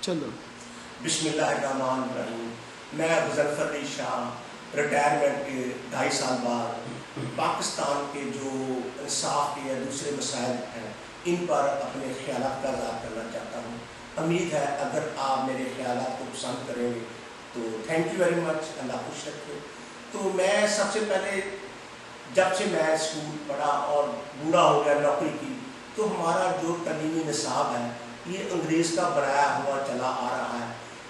چلو بسم اللہ الرحمن الرحیم. میں مظفر علی شاہ ریٹائرمنٹ کے 2.5 سال بعد پاکستان کے جو انصاف کے یا دوسرے مسائل ہیں ان پر اپنے خیالات کا اظہار کرنا چاہتا ہوں. امید ہے اگر آپ میرے خیالات کو پسند کریں گے تو تھینک یو ویری مچ. اللہ خوش رکھے. تو میں سب سے پہلے جب سے میں اسکول پڑھا اور بوڑھا ہو گیا نوکری کی تو ہمارا جو تعلیمی نصاب ہے یہ انگریز کا بنایا ہوا چلا آ رہا ہے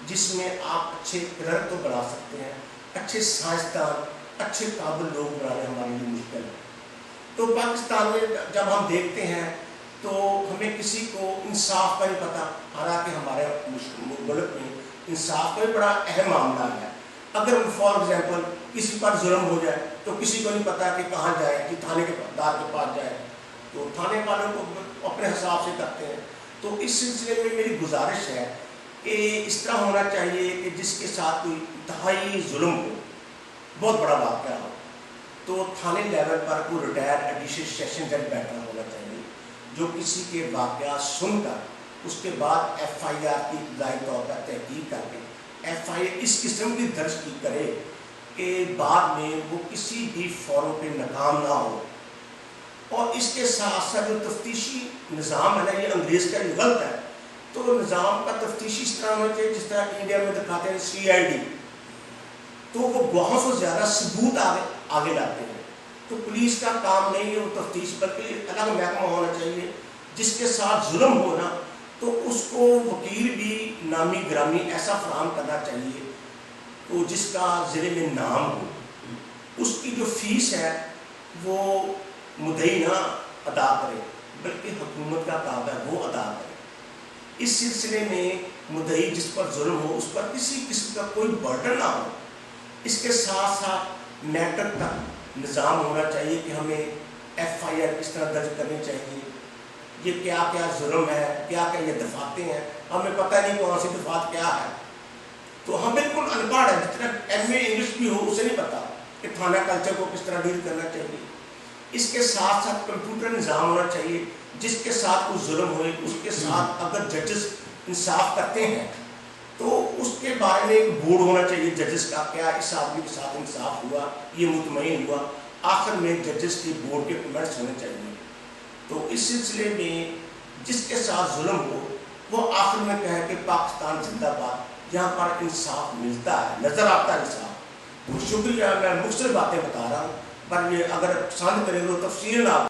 جس میں آپ اچھے کلرک تو بنا سکتے ہیں, اچھے سائنسدان, اچھے قابل لوگ بنانے ہمارے لیے مشکل ہے. تو پاکستان میں جب ہم دیکھتے ہیں تو ہمیں کسی کو انصاف کا نہیں پتہ, حالانکہ ہمارے ملک میں انصاف کا بھی بڑا اہم معاملہ ہے. اگر فار ایگزامپل کسی پر ظلم ہو جائے تو کسی کو نہیں پتہ کہ کہاں جائے, کہ تھانے کے دار کے پاس جائے, تو تھانے والوں کو اپنے حساب سے کرتے ہیں. تو اس سلسلے میں میری گزارش ہے کہ اس طرح ہونا چاہیے کہ جس کے ساتھ کوئی انتہائی ظلم ہو, بہت بڑا واقعہ ہو, تو تھانے لیول پر کوئی ریٹائر ایڈیشنل سیشن جج بیٹھا ہونا چاہیے جو کسی کے واقعات سن کر اس کے بعد ایف آئی آر کی ابتدائی طور پر تحقیق کر کے ایف آئی آر اس قسم کی درج کی کرے کہ بعد میں وہ کسی بھی فورم پہ ناکام نہ ہو. اور اس کے ساتھ ساتھ جو تفتیشی نظام ہے نا, یہ انگریز کا یہ غلط ہے. تو نظام کا تفتیشی اس طرح ہونا چاہیے جس طرح انڈیا میں دکھاتے ہیں سی آئی ڈی, تو وہ گواہوں سے زیادہ ثبوت آگے لاتے ہیں. تو پولیس کا کام نہیں ہے وہ تفتیش, بلکہ الگ محکمہ ہونا چاہیے جس کے ساتھ ظلم ہونا تو اس کو وکیل بھی نامی گرامی ایسا فراہم کرنا چاہیے تو جس کا ضلع میں نام ہو. اس کی جو فیس ہے وہ مدعی نہ ادا کرے بلکہ حکومت کا کام ہے وہ ادا کرے. اس سلسلے میں مدعی جس پر ظلم ہو اس پر کسی قسم کا کوئی برڈن نہ ہو. اس کے ساتھ ساتھ میٹرک کا نظام ہونا چاہیے کہ ہمیں ایف آئی آر کس طرح درج کرنی چاہیے, یہ کیا کیا ظلم ہے, کیا کیا یہ دفعاتیں ہیں, ہمیں پتہ نہیں کون سی دفعات کیا ہے. تو ہم بالکل ان پڑھ ہیں, جتنا ایم اے انگلش بھی ہو اسے نہیں پتہ کہ تھانہ کلچر کو کس طرح ڈیل کرنا چاہیے. اس کے ساتھ ساتھ کمپیوٹر نظام ہونا چاہیے جس کے ساتھ کوئی ظلم ہوئے اس کے ساتھ اگر ججز انصاف کرتے ہیں تو اس کے بارے میں ایک بورڈ ہونا چاہیے ججز کا, کیا اس آدمی کے ساتھ انصاف ہوا, یہ مطمئن ہوا. آخر میں ججز کی بورڈ کے کمنٹس ہونے چاہیے. تو اس سلسلے میں جس کے ساتھ ظلم ہو وہ آخر میں کہے کہ پاکستان زندہ باد, جہاں پر انصاف ملتا ہے, نظر آتا ہے انصاف. تو شکریہ, میں مختصر باتیں بتا رہا ہوں, پر یہ اگر پسند کریں تو تفصیل آپ